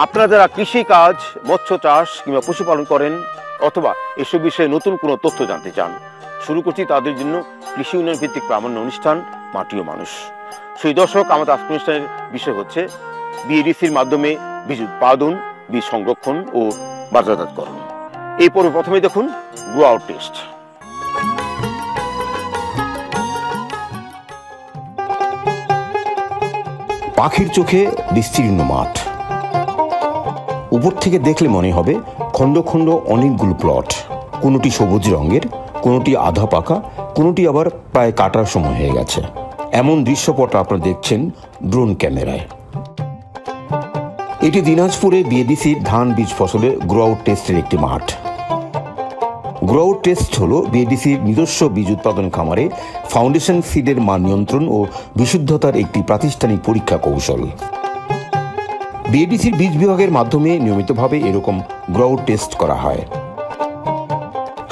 আপনারা যারা কৃষি কাজ, মৎস্য চাষ কিংবা পশুপালন করেন অথবা এসব বিষয়ে নতুন কোনো তথ্য জানতে চান, শুরু করছি তাদের জন্য কৃষি উন্নয়ন ভিত্তিক প্রামাণ্য অনুষ্ঠান মাটি ও মানুষ। সেই দর্শক, আমাদের আজকের অনুষ্ঠানের বিষয় হচ্ছে বিএডিসির মাধ্যমে বীজ উৎপাদন, বীজ সংরক্ষণ ও বাজারজাতকরণ। এই পর্বে প্রথমে দেখুন গ্রো আউট টেস্ট। পাখির চোখে বিস্তীর্ণ মাঠ, উপর থেকে দেখলে মনে হবে খণ্ড খণ্ড অনেকগুলো প্লট, কোনোটি সবুজ রঙের, কোনোটি আধা পাকা, কোনোটি আবার প্রায় কাটার সময় হয়ে গেছে। এমন দৃশ্যপট আপনারা দেখছেন ড্রোন ক্যামেরায়। এটি দিনাজপুরে বিএডিসির ধান বীজ ফসলের গ্রো আউট টেস্টের একটি মাঠ। গ্রো আউট টেস্ট হল বিএডিসির নিজস্ব বীজ উৎপাদন খামারে ফাউন্ডেশন সিডের মান নিয়ন্ত্রণ ও বিশুদ্ধতার একটি প্রাতিষ্ঠানিক পরীক্ষা কৌশল। বিএডিসির বীজ বিভাগের মাধ্যমে নিয়মিতভাবে এরকম গ্রো আউট টেস্ট করা হয়।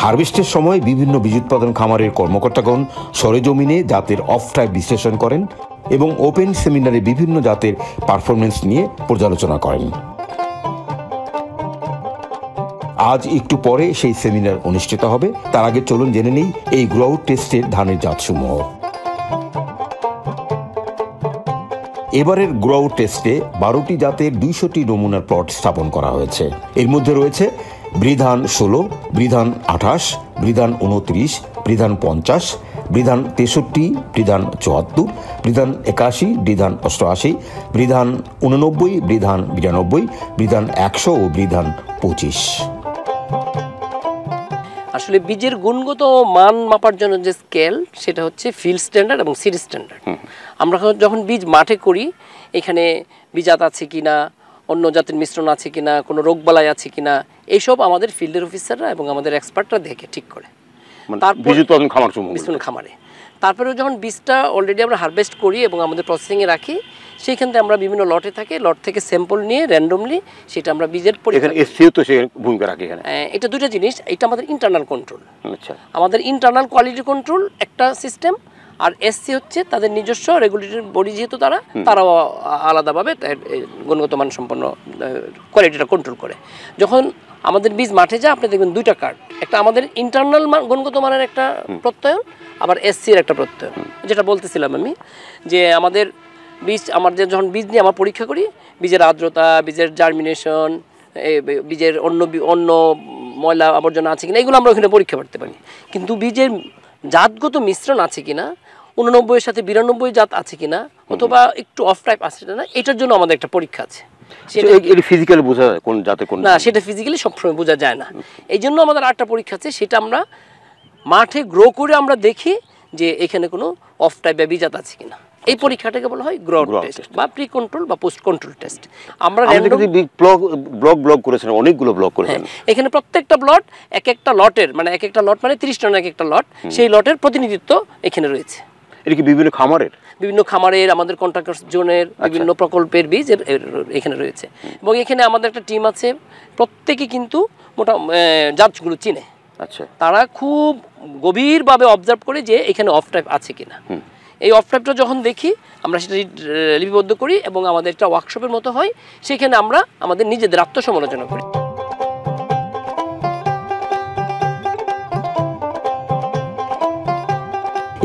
হারভেস্টের সময় বিভিন্ন বীজ উৎপাদন খামারের কর্মকর্তাগণ সরেজমিনে জাতের অফ টাইপ বিশ্লেষণ করেন এবং ওপেন সেমিনারে বিভিন্ন জাতের পারফরমেন্স নিয়ে পর্যালোচনা করেন। আজ একটু পরে সেই সেমিনার অনুষ্ঠিত হবে। তার আগে চলুন জেনে নেই এই গ্রো আউট টেস্টের ধানের জাতসমূহ। এবারের গ্রো আউট টেস্টে 12টি জাতের 200টি নমুনার প্লট স্থাপন করা হয়েছে। এর মধ্যে রয়েছে বৃধান 16, বৃধান 28, বৃধান 29, বৃধান 50, বৃধান 63, বৃধান 74, বৃধান 81, বৃধান 88, বৃধান 89, বৃধান 92, বৃধান 100 ও বৃধান 25। আসলে বীজের গুণগত মান মাপার জন্য যে স্কেল, সেটা হচ্ছে ফিল্ড স্ট্যান্ডার্ড এবং সিড স্ট্যান্ডার্ড। আমরা যখন বীজ মাঠে করি, এখানে বীজাত আছে কিনা, অন্য জাতের মিশ্রণ আছে কিনা, কোনো রোগবালাই আছে কিনা, এইসব আমাদের ফিল্ডের অফিসাররা এবং আমাদের এক্সপার্টরা দেখে ঠিক করে। খামারে তারপরে যখন বীজটা অলরেডি আমরা হারভেস্ট করি এবং আমাদের প্রসেসিংয়ে রাখি, সেইখান থেকে আমরা বিভিন্ন লটে থাকে, লট থেকে স্যাম্পল নিয়ে র্যান্ডমলি সেটা আমরা বীজের এটা দুটো জিনিস। এটা আমাদের ইন্টারনাল কন্ট্রোল, আমাদের ইন্টারনাল কোয়ালিটি কন্ট্রোল একটা সিস্টেম, আর এসসি হচ্ছে তাদের নিজস্ব রেগুলেটরি বডি, যেহেতু তারাও আলাদাভাবে গুণগত মান সম্পন্ন কোয়ালিটিটা কন্ট্রোল করে। যখন আমাদের বীজ মাঠে যায়, আপনি দেখবেন দুইটা কার্ড, একটা আমাদের ইন্টারনাল গুণগত মানের একটা প্রত্যয়ন, আবার এসসির একটা প্রত্যয়ন। যেটা বলতেছিলাম আমি, যে আমাদের বীজ, যখন বীজ নিয়ে আমরা পরীক্ষা করি, বীজের আর্দ্রতা, বীজের জার্মিনেশন, বীজের অন্য ময়লা আবর্জনা আছে কিনা, এগুলো আমরা ওখানে পরীক্ষা করতে পারি। কিন্তু বীজের জাতগত মিশ্রণ আছে কিনা, 89 সাথে 92 জাত আছে কিনা, অথবা একটু অফ টাইপ আছে না, এটার জন্য আমাদের একটা পরীক্ষা আছে। সেটা ফিজিক্যালি বোঝা যায় কোন জাতে কোন না, সেটা ফিজিক্যালি সবসময় বোঝা যায় না। এই জন্য আমাদের 8টা পরীক্ষা আছে। সেটা আমরা মাঠে গ্রো করে আমরা দেখি যে এখানে কোনো অফ টাইপ বা বীজাত আছে কিনা। এই পরীক্ষাটাকে বলা হয় গ্রো আউট টেস্ট বা প্রি কন্ট্রোল বা পোস্ট কন্ট্রোল টেস্ট। আমরা ব্লক করেছেন, অনেকগুলো ব্লক করেছেন। এখানে প্রত্যেকটা প্লট এক একটা লটের, মানে এক একটা লট মানে 30 টন এক একটা লট, সেই লটের প্রতিনিধিত্ব এখানে রয়েছে। এটা কি বিভিন্ন খামারের, আমাদের কন্ট্রাক্টর জোনের বিভিন্ন প্রকল্পের বীজ এখানে রয়েছে। এবং এখানে আমাদের একটা টিম আছে, প্রত্যেকে কিন্তু মোটা জাতগুলো চিনে। আচ্ছা, তারা খুব গভীরভাবে অবজার্ভ করে যে এখানে অফ টাইপ আছে কিনা। এই অফ টাইপটা যখন দেখি, আমরা সেটা লিপিবদ্ধ করি এবং আমাদের একটা ওয়ার্কশপের মতো হয়, সেখানে আমরা আমাদের নিজেদের আত্মসমালোচনা করি।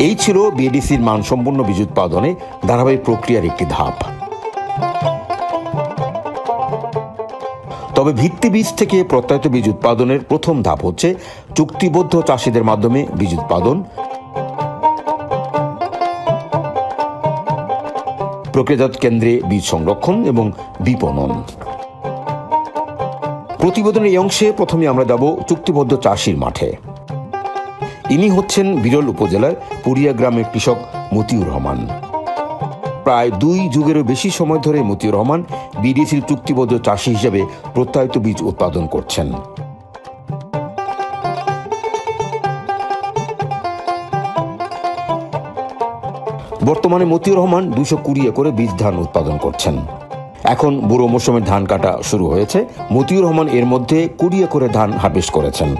এই ছিল বিএডিসির মানসম্পন্ন বীজ উৎপাদনে ধারাবাহিক প্রক্রিয়ার একটি ধাপ। তবে ভিত্তি বীজ থেকে প্রত্যায়িত বীজ উৎপাদনের প্রথম ধাপ হচ্ছে চুক্তিবদ্ধ চাষিদের মাধ্যমে বীজ উৎপাদন, প্রক্রিয়াজাত কেন্দ্রে বীজ সংরক্ষণ এবং বিপণন। প্রতিবেদনের এই অংশে প্রথমে আমরা যাব চুক্তিবদ্ধ চাষির মাঠে। ইনি হচ্ছেন বিরল উপজেলার পুরিয়া গ্রামের কৃষক মতিউর রহমান। প্রায় 2 যুগেরও বেশি সময় ধরে মতিউর রহমান বিএডিসির চুক্তিবদ্ধ চাষি হিসেবে প্রত্যায়িত বীজ উৎপাদন করছেন। বর্তমানে মতিউর রহমান 220 একরে বীজ ধান উৎপাদন করছেন। এখন বুড়ো মৌসুমের ধান কাটা শুরু হয়েছে। মতিউর রহমান এর মধ্যে 20 একরে ধান হারভেস্ট করেছেন।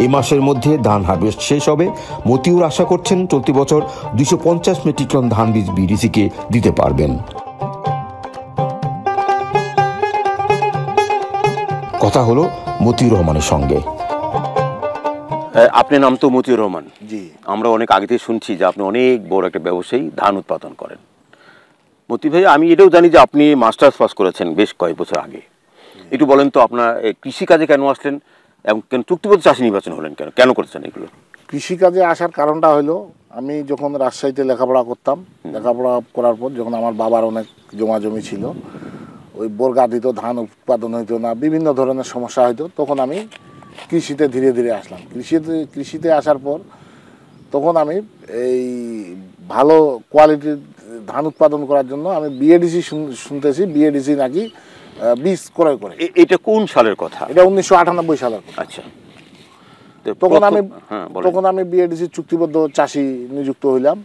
এই মাসের মধ্যে ধান হারভেস্ট শেষ হবে। মতিউর আশা করছেন চলতি বছর 250 মেট্রিক টন ধান বীজ বিডিসিকে দিতে পারবেন। কথা হলো মতিউর রহমানের সঙ্গে। আপনার নাম তো মতিউর রহমান। জি। আমরা অনেক আগে থেকে শুনছি যে আপনি অনেক বড় একটা ব্যবসায়ী, ধান উৎপাদন করেন। মতি ভাই, আমি এটাও জানি যে আপনি মাস্টার্স পাস করেছেন বেশ কয়েক বছর আগে। একটু বলেন তো আপনার কৃষিকাজে কেন আসলেন এবং কেন চুক্তিবদ্ধ চাষি নির্বাচন হলেন, কেন করছেন এগুলো? কৃষিকাজে আসার কারণটা হলো, আমি যখন রাজশাহীতে লেখাপড়া করতাম, লেখাপড়া করার পর যখন আমার বাবার অনেক জমা জমি ছিল, ওই বোরগা দিত, ধান উৎপাদন হইতো না, বিভিন্ন ধরনের সমস্যা হইতো, তখন আমি কৃষিতে ধীরে ধীরে আসলাম। কৃষিতে আসার পর তখন আমি এই ভালো কোয়ালিটির ধান উৎপাদন করার জন্য আমি বিএডিসি শুনতেছি, বিএডিসি নাকি বীজ ক্রয় করে। এটা কোন সালের কথা? এটা 1998 সালের কথা। আচ্ছা। তখন আমি বিএডিসি চুক্তিবদ্ধ চাষি নিযুক্ত হইলাম।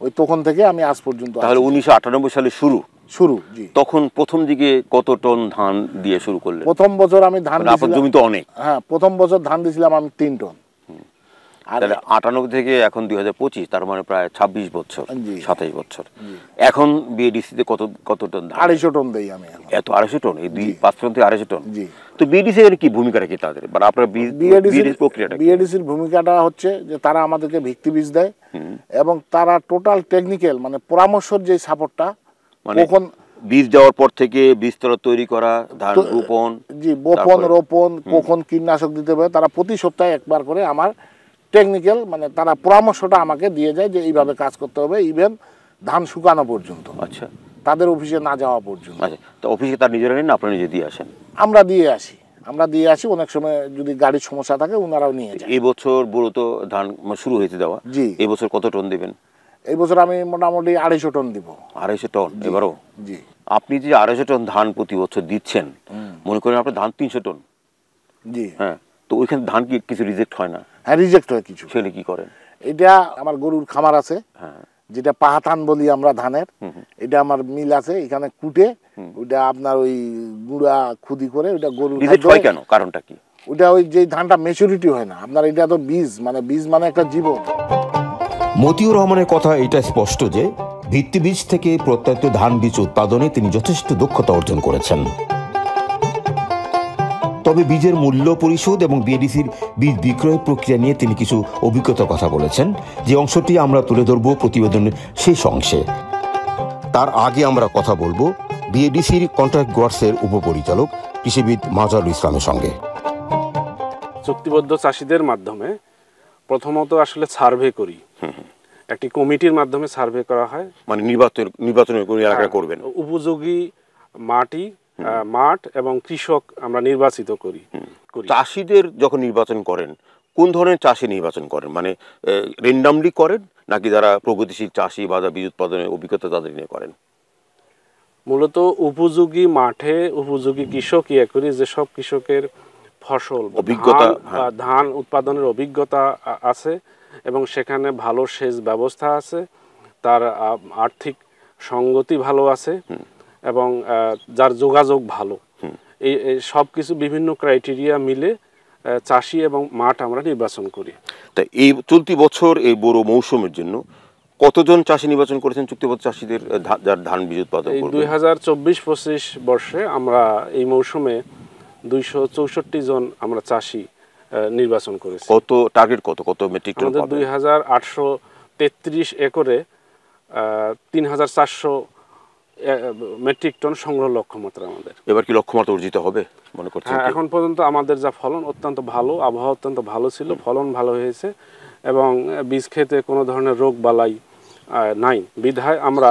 ওই তখন থেকে আমি আজ পর্যন্ত। তাহলে 1998 সালে শুরু। জি। তখন প্রথম দিকে কত টন ধান দিয়ে শুরু করলেন? প্রথম বছর আমি ধান দিয়েছিলাম, আপনার জমি তো অনেক। হ্যাঁ, প্রথম বছর ধান দিয়েছিলাম আমি 3 টন। তাহলে 98 থেকে এখন 2025, তার মানে প্রায় 26 বছর, 27 বছর। এখন বিএডিসিতে কত টন ধান? 250 টন দেই আমি। এত 250 টন? এই 5 টন থেকে 250 টন? জি। তো বিএডিসি এর কি ভূমিকা রাখে তাদের, মানে আপনার বিএডিসির ভূমিকাটা হচ্ছে যে তারা আমাদেরকে ভিত্তি বীজ দেয় এবং তারা টোটাল টেকনিক্যাল মানে পরামর্শের যে সাপোর্টটা, মানে বীজ দেওয়ার পর থেকে বীজতলা তৈরি করা, ধান রোপণ, রোপণ, কখন কীটনাশক দিতে হবে, তারা প্রতি সপ্তাহে একবার করে আমার টেকনিক্যাল মানে তারা পরামর্শটা আমাকে দিয়ে যায় যে এইভাবে কাজ করতে হবে, ইভেন ধান শুকানো পর্যন্ত। আচ্ছা। তাদের অফিসে না যাওয়া পর্যন্ত। আচ্ছা। তো অফিসে তার নিজেরা নেন না, আপনারা নিজে দিয়ে আসেন? আমরা দিয়ে আসি। অনেক সময় যদি গাড়ির সমস্যা থাকে ওনারাও নিয়ে যায়। এই বছর বড় তো ধান শুরু হয়েছে দেওয়া। জি। এই বছর কত টন দেবেন? এই বছর আমি মোটামুটি 250 টন দিব। 250 টন এবারও? জি। আপনি যে 250 টন ধান প্রতি বছর দিচ্ছেন, মনে করেন আপনার ধান 300 টন। জি। হ্যাঁ, তো ওইখানে ধান কি কিছু রিজেক্ট হয় না? হ্যাঁ, রিজেক্ট হয় কিছু। সেটা কি করেন? এটা আমার গরুর খামার আছে, যেটা পাহাতান বলি আমরা ধানের। এটা আমার মিল আছে, এখানে কুটে ওটা আপনার ওই গুঁড়া খুদি করে ওটা গরুর। রিজেক্ট হয় কেন, কারণটা কি? ওটা ওই যে ধানটা ম্যাচুরিটি হয় না আপনার, এটা তো বীজ মানে একটা জীবন। মতিউর রহমানের কথা এটা স্পষ্ট যে ভিত্তি বীজ থেকে প্রত্যেকটি ধান বীজ উৎপাদনে তিনি যথেষ্ট দক্ষতা অর্জন করেছেন। তবে বীজের মূল্য পরিশোধ এবং বিএডিসির বীজ বিক্রয় প্রক্রিয়া নিয়ে তিনি কিছু অভিজ্ঞতার কথা বলেছেন, যে অংশটি আমরা তুলে ধরব প্রতিবেদনের শেষ অংশে। তার আগে আমরা কথা বলবো বিএডিসির কন্ট্রাক্ট গ্রোয়ার্সের উপপরিচালক কৃষিবিদ মাজারুল ইসলামের সঙ্গে। চুক্তিবদ্ধ চাষিদের মাধ্যমে প্রথমত আসলে সার্ভে করি, একটি কমিটির মাধ্যমে সার্ভে করা হয়, মানে নির্বাচনের এলাকা করবেন। উপযোগী মাঠ এবং কৃষক আমরা নির্বাচিত করি। চাষিদের যখন নির্বাচন করেন, কোন ধরনের চাষি নির্বাচন করেন? মানে র্যান্ডামলি করেন নাকি যারা প্রগতিশীল চাষি বা বীজ উৎপাদনের অভিজ্ঞতা তাদের নিয়ে করেন? মূলত উপযোগী মাঠে উপযোগী কৃষক করি, যেসব কৃষকের ফসল অভিজ্ঞতা, ধান উৎপাদনের অভিজ্ঞতা আছে এবং সেখানে ভালো সেচ ব্যবস্থা আছে, তার আর্থিক সঙ্গতি ভালো আছে এবং যার যোগাযোগ ভালো, এই সব কিছু বিভিন্ন ক্রাইটেরিয়া মিলে চাষি এবং মাঠ আমরা নির্বাচন করি। তা এই চলতি বছর এই বড় মৌসুমের জন্য কতজন চাষি নির্বাচন করেছেন চুক্তিবদ্ধ চাষিদের, যার ধান বীজ উৎপাদন? 2024-25 বর্ষে আমরা এই মৌসুমে 264 জন আমরা চাষি নির্বাচন করেছি। কত টার্গেট, কত মেট্রিক টন? 2833 একরে 3400 মেট্রিক টন সংগ্রহ লক্ষ্যমাত্রা আমাদের। এবার কি লক্ষ্যমাত্রা অর্জিত হবে মনে করছেন? হ্যাঁ, এখন পর্যন্ত আমাদের যা ফলন অত্যন্ত ভালো, আবহাওয়া অত্যন্ত ভালো ছিল, ফলন ভালো হয়েছে এবং বীজ খেতে কোনো ধরনের রোগ বালাই নাই বিধায় আমরা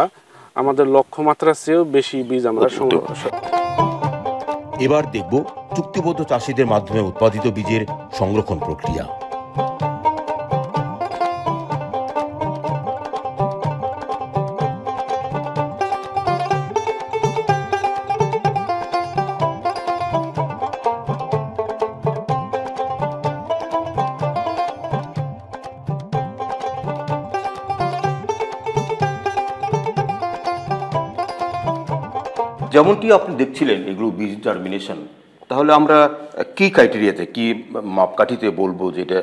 আমাদের লক্ষ্যমাত্রার চেয়েও বেশি বীজ আমরা সংগ্রহ। এবার দেখব চুক্তিবদ্ধ চাষিদের মাধ্যমে উৎপাদিত বীজের সংরক্ষণ প্রক্রিয়া। যেমনটি আপনি দেখছিলেন এগুলো বীজ জার্মিনেশন, তাহলে আমরা কি ক্রাইটেরিয়াতে, কি মাপকাঠিতে বলবো যে এটা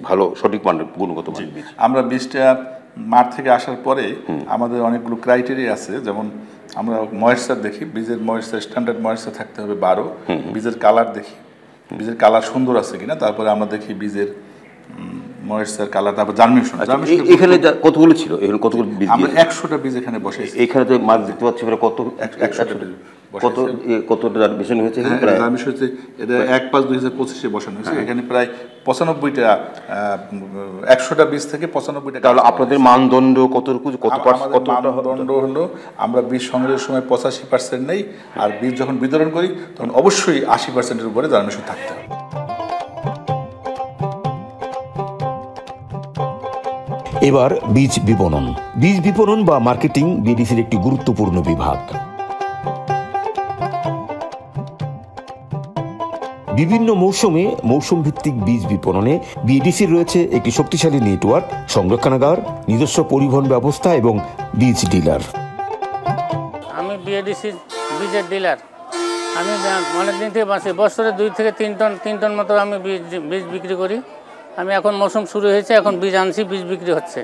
ভালো সঠিক মানের গুণগত মানের বীজ? আমরা বীজটা মাঠ থেকে আসার পরে আমাদের অনেকগুলো ক্রাইটেরিয়া আছে, যেমন আমরা ময়েশ্চার দেখি, বীজের ময়েশ্চার স্ট্যান্ডার্ড ময়েশ্চার থাকতে হবে 12, বীজের কালার দেখি বীজের কালার সুন্দর আছে কিনা, তারপরে আমরা দেখি বীজের ময়েশ্চার কালার, তারপর জার্মিনেশন। এখানে কতগুলো ছিল, এখানে কতগুলো বীজ? আমরা 100টা বীজ এখানে বসাইছি। এখানে তো মাছ দেখতে পাচ্ছি কত 100টা কতটা জার্মিনেশন হয়েছে? জার্মিনেশন হচ্ছে এটা 1/5/2025 বসানো হয়েছে। এখানে প্রায় 95টা 100টা বীজ থেকে 95টা। তাহলে আপনাদের মানদণ্ড কতটুকু, মানদণ্ড হলো আমরা বীজ সংগ্রহের সময় 85% নেই, আর বীজ যখন বিতরণ করি তখন অবশ্যই 80%-এর উপরে জার্মিনেশন থাকতে হবে। এবার বীজ বিপণন। বীজ বিপণন বা মার্কেটিং বিএডিসির একটি গুরুত্বপূর্ণ বিভাগ। বিভিন্ন মৌসুমে মৌসুম ভিত্তিক বীজ বিপণনে বিএডিসির রয়েছে একটি শক্তিশালী নেটওয়ার্ক, সংরক্ষণাগার, নিজস্ব পরিবহন ব্যবস্থা এবং বীজ ডিলার। আমি বিএডিসির বীজের ডিলার। আমি অনেকদিন থেকে বাঁচি, বছরে 2 থেকে 3 টন মতো আমি বীজ বিক্রি করি। আমি এখন মৌসুম শুরু হয়েছে, এখন বীজ আনছি, বীজ বিক্রি হচ্ছে।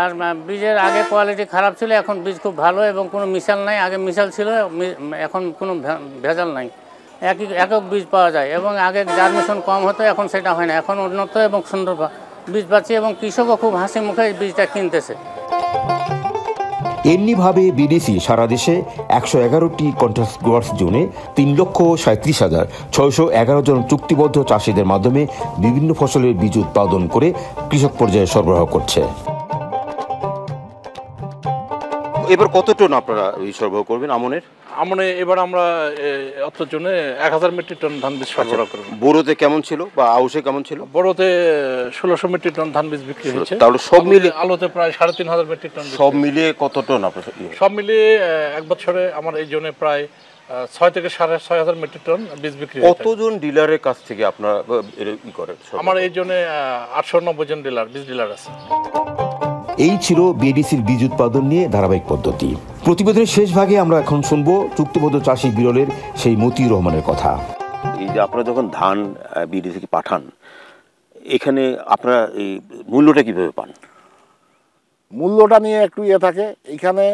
আর বীজের আগে কোয়ালিটি খারাপ ছিল, এখন বীজ খুব ভালো এবং কোনো মিশাল নাই। আগে মিশাল ছিল, এখন কোনো ভেজাল নাই, একক বীজ পাওয়া যায়। এবং আগে জার্মিনেশন কম হতো, এখন সেটা হয় না। এখন উন্নত এবং সুন্দর বীজ পাচ্ছি এবং কৃষকও খুব হাসি মুখে বীজটা কিনতেছে। এমনিভাবে বিডিসি সারা দেশে 111টি কন্ট্রাক্ট গ্রোয়ার্স জোনে 3,37,611 জন চুক্তিবদ্ধ চাষিদের মাধ্যমে বিভিন্ন ফসলের বীজ উৎপাদন করে কৃষক পর্যায়ে সরবরাহ করছে। এবার কত টন আপনারা সরবরাহ করবেন আমনের? আমনে এবার আমরা অত্র জন্য 1000 মেট্রিক টন ধান বীজ সরবরাহ করব। বোরোতে কেমন ছিল বা আউশে কেমন ছিল? বোরোতে 1600 মেট্রিক টন ধান বীজ বিক্রি হয়েছে। তাহলে সব মিলে আলোতে প্রায় 3500 মেট্রিক টন। সব মিলিয়ে কত টন আপনার? সব মিলিয়ে এক বছরে আমার এই জন্য প্রায় 6 থেকে 6500 মেট্রিক টন বীজ বিক্রি হয়। কতজন ডিলারের কাছ থেকে আপনারা ই করেন? আমার এই জন্য 890 জন ডিলার, বীজ ডিলার আছে। এই ছিল বিএডিসির বীজ উৎপাদন নিয়ে ধারাবাহিক পদ্ধতি। প্রতিবেদনের শেষ ভাগে আমরা এখন শুনবো চুক্তিবদ্ধ চাষি বিরলের সেই মতিউর রহমানের কথা। এই যে আপনারা যখন ধান বিএডিসিকে পাঠান, এখানে আপনারা এই মূল্যটা কিভাবে পান? মূল্যটা নিয়ে একটু থাকে। এখানে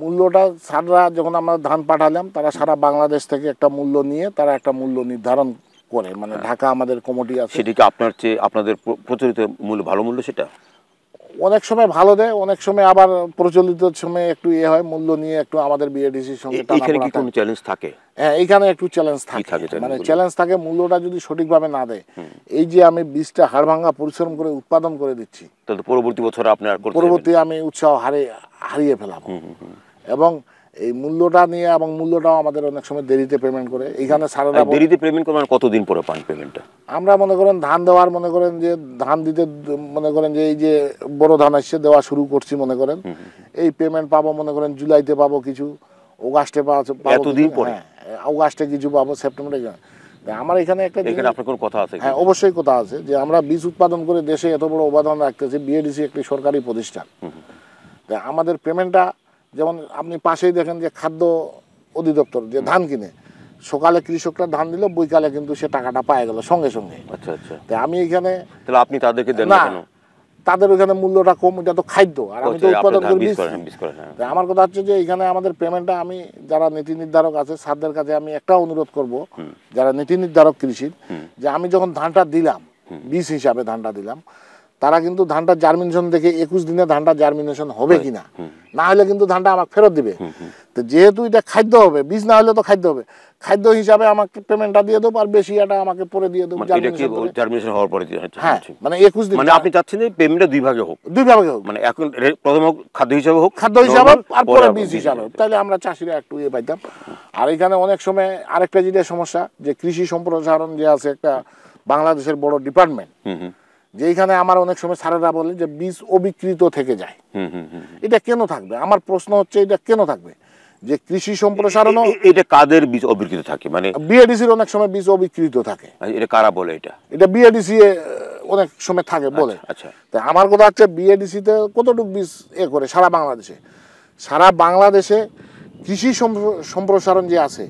মূল্যটা সাররা যখন আমরা ধান পাঠালাম, তারা সারা বাংলাদেশ থেকে একটা মূল্য নিয়ে তারা একটা মূল্য নির্ধারণ করে, মানে ঢাকা আমাদের কমিটি আছে। সেটা কি আপনার চেয়ে আপনাদের প্রচলিত মূল্য ভালো মূল্য? সেটা অনেক সময় ভালো দেয়, অনেক সময় আবার প্রচলিত সময় একটু হয়, মূল্য নিয়ে একটু আমাদের বিএডিসির সঙ্গে। এখানে কি কোনো চ্যালেঞ্জ থাকে? হ্যাঁ, এইখানে একটু চ্যালেঞ্জ থাকে, মানে চ্যালেঞ্জ থাকে মূল্যটা যদি সঠিকভাবে না দেয়। এই যে আমি বীজটা হাড় ভাঙা পরিশ্রম করে উৎপাদন করে দিচ্ছি, তাহলে পরবর্তী বছর আপনার পরবর্তী আমি উৎসাহ হারিয়ে ফেলাবো। এবং এই মূল্যটা নিয়ে এবং মূল্যটাও আমাদের অনেক সময় দেরিতে পেমেন্ট করে। এইখানে সারাটা দেরিতে পেমেন্ট করেন, কতদিন পরে পান পেমেন্টটা? আমরা মনে করেন ধান দেওয়ার, মনে করেন যে ধান দিতে মনে করেন যে এই যে বড় ধান আসছে দেওয়া শুরু করছি, মনে করেন এই পেমেন্ট পাবো মনে করেন জুলাইতে পাবো, কিছু অগাস্টে পাবো, এতদিন পরে অগাস্টে কিছু পাবো, সেপ্টেম্বরে। আমার এখানে একটা আপনার কোনো কথা আছে? হ্যাঁ, অবশ্যই কথা আছে যে আমরা বীজ উৎপাদন করে দেশে এত বড় অবদান রাখতেছি। বিএডিসি একটি সরকারি প্রতিষ্ঠান। আমাদের পেমেন্টটা যেমন আপনি পাশেই দেখেন যে খাদ্য অধিদপ্তর যে ধান কিনে, সকালে কৃষকরা ধান দিল, বৈকালে কিন্তু সে টাকাটা পায় গেল সঙ্গে সঙ্গে। আচ্ছা আচ্ছা। আমি এখানে, তাহলে আপনি তাদেরকে দেন না কেন? তাদের ওখানে মূল্যটা কম, এটা তো খাদ্য, আর আমি তো উৎপাদন করি বীজ। আমার কথা হচ্ছে যে এখানে আমাদের পেমেন্টটা, আমি যারা নীতি নির্ধারক আছে স্যারদের কাছে আমি একটা অনুরোধ করব, যারা নীতি নির্ধারক কৃষির, যে আমি যখন ধানটা দিলাম, বীজ হিসাবে ধানটা দিলাম, তারা কিন্তু ধানটা জার্মিনেশন দেখে 21 দিনে ধানটা জার্মিনেশন হবে কিনা, না হলে কিন্তু ধানটা আমাকে ফেরত দিবে। তো যেহেতু এটা খাদ্য হবে, বীজ না হলে তো খাদ্য হবে, খাদ্য হিসাবে আমাকে পেমেন্টটা দিয়ে দেবো, আর বেশি এটা আমাকে পরে দিয়ে দেবো জার্মিনেশন হওয়ার পরে। হ্যাঁ, মানে 21 দিন। মানে আপনি চাচ্ছেন যে পেমেন্টটা দুই ভাগে হোক? দুই ভাগে হোক, মানে এখন প্রথম হোক খাদ্য হিসাবে হোক, খাদ্য হিসাবে, আর পরে বীজ হিসাবে, তাহলে আমরা চাষিরা একটু পাইতাম। আর এখানে অনেক সময় আরেকটা যেটা সমস্যা, যে কৃষি সম্প্রসারণ যে আছে একটা বাংলাদেশের বড় ডিপার্টমেন্ট, যেখানে আমার অনেক সময় স্যারেরা বলে যে বীজ অবিকৃত থেকে যায়। এটা কেন থাকবে? আমার প্রশ্ন হচ্ছে এটা কেন থাকবে? যে কৃষি সম্প্রসারণ, এটা কাদের বীজ অবিকৃত থাকে? মানে বিএডিসির অনেক সময় বীজ অবিকৃত থাকে। এটা কারা বলে? এটা বিএডিসি অনেক সময় থাকে বলে। আচ্ছা, তা আমার কথা হচ্ছে বিএডিসি তে কতটুকু বীজ করে সারা বাংলাদেশে? সারা বাংলাদেশে কৃষি সম্প্রসারণ যে আছে,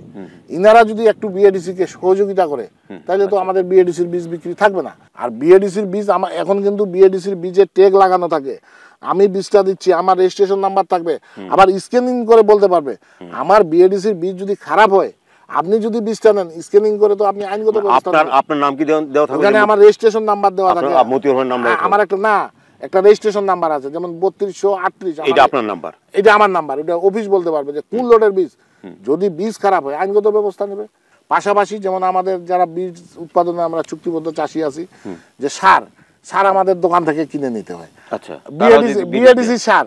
ইনারা যদি একটু বিএডিসি কে সহযোগিতা করে, তাহলে তো আমাদের বিএডিসির বীজ বিক্রি থাকবে না। আর বিএডিসির বীজ আমার এখন কিন্তু বিএডিসির বীজের ট্যাগ লাগানো থাকে, আমি বীজটা দিচ্ছি, আমার রেজিস্ট্রেশন নাম্বার থাকবে, আবার স্ক্যানিং করে বলতে পারবে আমার বিএডিসির বীজ যদি খারাপ হয় আপনি যদি বীজটা নেন স্ক্যানিং করে তো আপনি আইনগত ব্যবস্থা আপনার নাম কি দেওয়া থাকবে? ওখানে আমার রেজিস্ট্রেশন নাম্বার দেওয়া থাকে। মতিউর রহমান নাম দেওয়া? আমার একটা রেজিস্ট্রেশন নাম্বার আছে, যেমন 3238। এটা আপনার নাম্বার? এটা আমার নাম্বার। এটা অফিস বলতে পারবে যে কোন লোডের বীজ। যদি বীজ খারাপ হয় আইনগত ব্যবস্থা নেবে। পাশাপাশি যেমন আমাদের যারা বীজ উৎপাদনে আমরা চুক্তিবদ্ধ চাষি আছি, যে সার আমাদের দোকান থেকে কিনে নিতে হয়। আচ্ছা, বিএডিসি সার।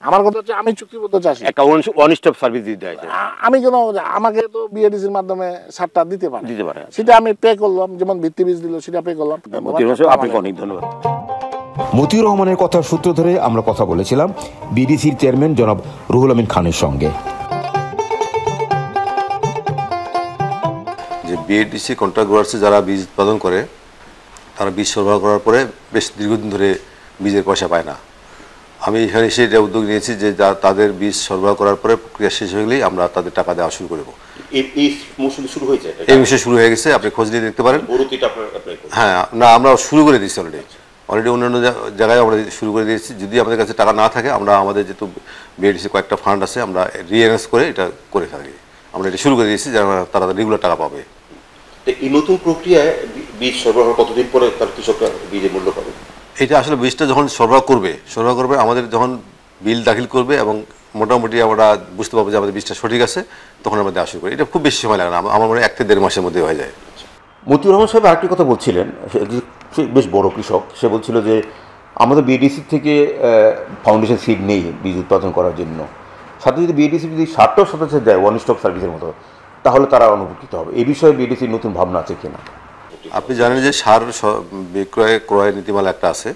আমার কথা হচ্ছে আমি চুক্তিবদ্ধ চাষি, একটা ওয়ান স্টপ সার্ভিস দিতে হয়। আমি কেন, আমাকে তো বিএডিসির মাধ্যমে সারটা দিতে পারে, সেটা আমি পে করলাম, যেমন ভিত্তি বীজ দিল সেটা পে করলাম। আপনাকে অনেক ধন্যবাদ। মতিউর রহমানের কথার সূত্র ধরে আমরা কথা বলেছিলাম বিডিসির চেয়ারম্যান জনাব রুহুল আমিন খানের সঙ্গে। যে বিএডিসি কন্ট্রাক্ট গ্রোয়ার্সে যারা বীজ উৎপাদন করে তারা বীজ সরবরাহ করার পরে বেশ দীর্ঘদিন ধরে বীজের পয়সা পায় না। আমি এখানে এসে এটা উদ্যোগ নিয়েছি যে তাদের বীজ সরবরাহ করার পরে প্রক্রিয়া শেষ হয়ে গেলেই আমরা তাদের টাকা দেওয়া শুরু করবো। এই মৌসুমে শুরু হয়েছে? এই মাসে শুরু হয়ে গেছে, আপনি খোঁজ নিয়ে দেখতে পারেন। হ্যাঁ, না আমরা শুরু করে দিচ্ছি অলরেডি অন্যান্য জায়গায় আমরা শুরু করে দিয়েছি। যদি আমাদের কাছে টাকা না থাকে আমরা আমাদের যেহেতু বিএডিসি কয়েকটা ফান্ড আছে আমরা রিঅ্যারেঞ্জ করে এটা করে থাকি। আমরা এটা শুরু করে দিয়েছি যেন তারা রেগুলার টাকা পাবে। এই নতুন প্রক্রিয়ায় বীজ সরবরাহ কতদিন পরে তার কৃষকরা বীজের মূল্য পাবে? এটা আসলে বীজটা যখন সরবরাহ করবে আমাদের যখন বিল দাখিল করবে এবং মোটামুটি আমরা বুঝতে পারবো যে আমাদের বীজটা সঠিক আছে, তখন আমরা দেওয়া শুরু করি। এটা খুব বেশি সময় লাগে না, আমার মনে হয় 1 থেকে 1.5 মাসের মধ্যে হয়ে যায়। মতিউর রহমান সাহেব আরেকটি কথা বলছিলেন, সে বেশ বড় কৃষক, সে বলছিল যে আমাদের বিএডিসি থেকে ফাউন্ডেশন সিড নেই বীজ উৎপাদন করার জন্য, সাথে যদি বিএডিসি যদি সারটাও সাথে দেয় ওয়ান স্টপ সার্ভিসের মতো, তাহলে তারা অনুপকৃত হবে। এই বিষয়ে বিএডিসির নতুন ভাবনা আছে কিনা? আপনি জানেন যে সার ক্রয় নীতিমালা একটা আছে,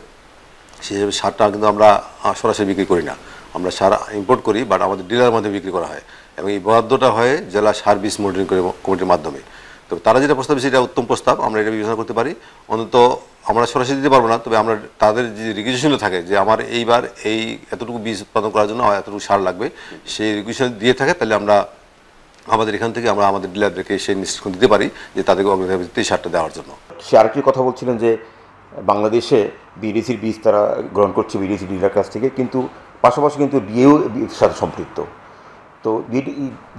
সেই হিসেবে সারটা কিন্তু আমরা সরাসরি বিক্রি করি না, আমরা সার ইম্পোর্ট করি, বাট আমাদের ডিলারের মাধ্যমে বিক্রি করা হয় এবং এই বরাদ্দটা হয় জেলা সার বীজ মনিটরিং কমিটির মাধ্যমে। তো তারা যেটা প্রস্তাব দিচ্ছে এটা উত্তম প্রস্তাব, আমরা এটা বিবেচনা করতে পারি। অন্তত আমরা সরাসরি দিতে পারবো না, তবে আমরা তাদের যে রিকুইজিশন থাকে যে আমার এইবার এই এতটুকু বীজ উৎপাদন করার জন্য এতটুকু সার লাগবে, সেই রিকুইজিশন দিয়ে থাকে, তাহলে আমরা আমাদের এখান থেকে আমরা আমাদের ডিলারদেরকে সেই নিশ্চিত দিতে পারি যে তাদেরকে অগ্রাধিকার সারটা দেওয়ার জন্য। সে আরেকটি কথা বলছিলেন যে বাংলাদেশে বিডিসির বীজ তারা গ্রহণ করছে বিডিসি ডিলার কাছ থেকে, কিন্তু পাশাপাশি কিন্তু ডিএও সাথে সম্পৃক্ত। তো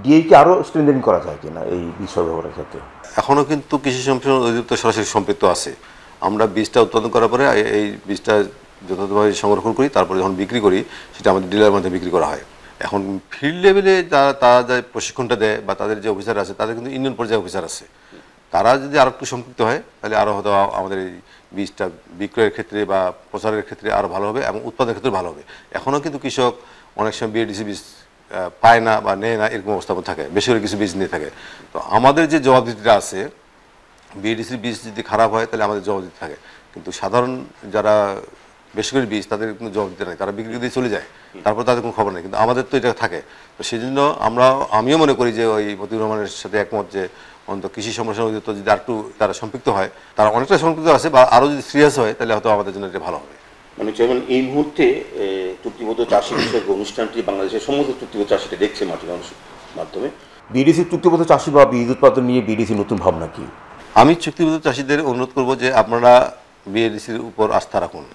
ডিএ কি আরও স্ট্রেনথেনিং করা যায় কিনা এই বীজ সরবরাহের ক্ষেত্রে? এখনও কিন্তু কৃষি সম্প্রসারণ অধিদপ্তর সরাসরি সম্পৃক্ত আছে। আমরা বীজটা উৎপাদন করার পরে এই বীজটা যথাযথভাবে সংরক্ষণ করি, তারপরে যখন বিক্রি করি সেটা আমাদের ডিলারের মধ্যে বিক্রি করা হয়। এখন ফিল্ড লেভেলে তারা যে প্রশিক্ষণটা দেয় বা তাদের যে অফিসার আছে, তাদের কিন্তু ইউনিয়ন পর্যায়ে অফিসার আছে, তারা যদি আরও একটু সম্পৃক্ত হয় তাহলে আরও হয়তো আমাদের এই বীজটা বিক্রয়ের ক্ষেত্রে বা প্রচারের ক্ষেত্রে আরও ভালো হবে এবং উৎপাদনের ক্ষেত্রে ভালো হবে। এখনও কিন্তু কৃষক অনেক সময় বিএডিসি বীজ পায় না বা নেয় না, এরকম অবস্থাপন থাকে, বেশি করে কিছু বীজ নিয়ে থাকে। তো আমাদের যে জবাবদিহিটা আছে, বিএডিসির বীজ যদি খারাপ হয় তাহলে আমাদের জবাবদিহি থাকে, কিন্তু সাধারণ যারা বেসরকারি বীজ তাদের কোনো জবাবদিহি নেই, তারা বিক্রি দিয়ে চলে যায়, তারপর তাদের কোনো খবর নেই, কিন্তু আমাদের তো এটা থাকে। তো সেই জন্য আমিও মনে করি যে ওই মতিউর রহমানের সাথে একমত যে অন্তত কৃষি সম্প্রসারণ অধিদপ্তর যদি আরেকটু তারা সম্পৃক্ত হয়, তারা অনেকটা সম্পৃক্ত আছে বা আরও যদি সিরিয়াস হয় তাহলে হয়তো আমাদের জন্য এটা ভালো হবে। মানে চেয়ারম্যান, এই মুহূর্তে চুক্তিবদ্ধ চাষি বিষয়ক অনুষ্ঠানটি বাংলাদেশের সমস্ত চুক্তিবদ্ধ চাষিটা দেখছে মাটির মানুষের মাধ্যমে। বিডিসির চুক্তিবদ্ধ চাষি বা বীজ উৎপাদন নিয়ে বিডিসির নতুন ভাবনা কি? আমি চুক্তিবদ্ধ চাষিদের অনুরোধ করব যে আপনারা বিএডিসির উপর আস্থা রাখুন।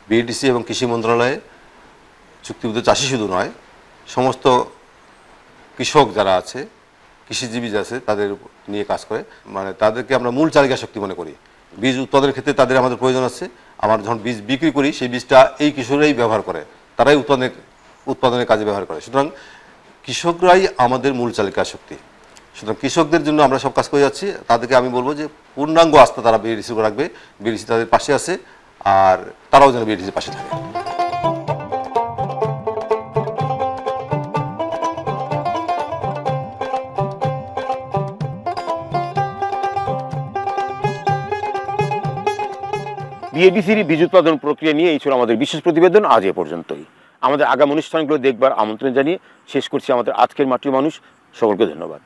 বিএডিসি এবং কৃষি মন্ত্রণালয়ে চুক্তিবদ্ধ চাষি শুধু নয়, সমস্ত কৃষক যারা আছে, কৃষিজীবী যারা আছে, তাদের নিয়ে কাজ করে, মানে তাদেরকে আমরা মূল চালিকা শক্তি মনে করি। বীজ উৎপাদনের ক্ষেত্রে তাদের আমাদের প্রয়োজন আছে। আমার যখন বীজ বিক্রি করি সেই বীজটা এই কৃষকরাই ব্যবহার করে, তারাই উৎপাদনের কাজে ব্যবহার করে। সুতরাং কৃষকরাই আমাদের মূল চালিকা শক্তি। সুতরাং কৃষকদের জন্য আমরা সব কাজ করে যাচ্ছি। তাদেরকে আমি বলবো যে পূর্ণাঙ্গ আস্থা তারা বিএডিসি রাখবে, বিএডিসি তাদের পাশে আছে, আর তারাও যেন বিএডিসির পাশে থাকে। বিএডিসির বীজ উৎপাদন প্রক্রিয়া নিয়ে এই ছিল আমাদের বিশেষ প্রতিবেদন। আজ এ পর্যন্তই। আমাদের আগামী অনুষ্ঠানগুলো দেখবার আমন্ত্রণ জানিয়ে শেষ করছি আমাদের আজকের মাটির মানুষ। সকলকে ধন্যবাদ।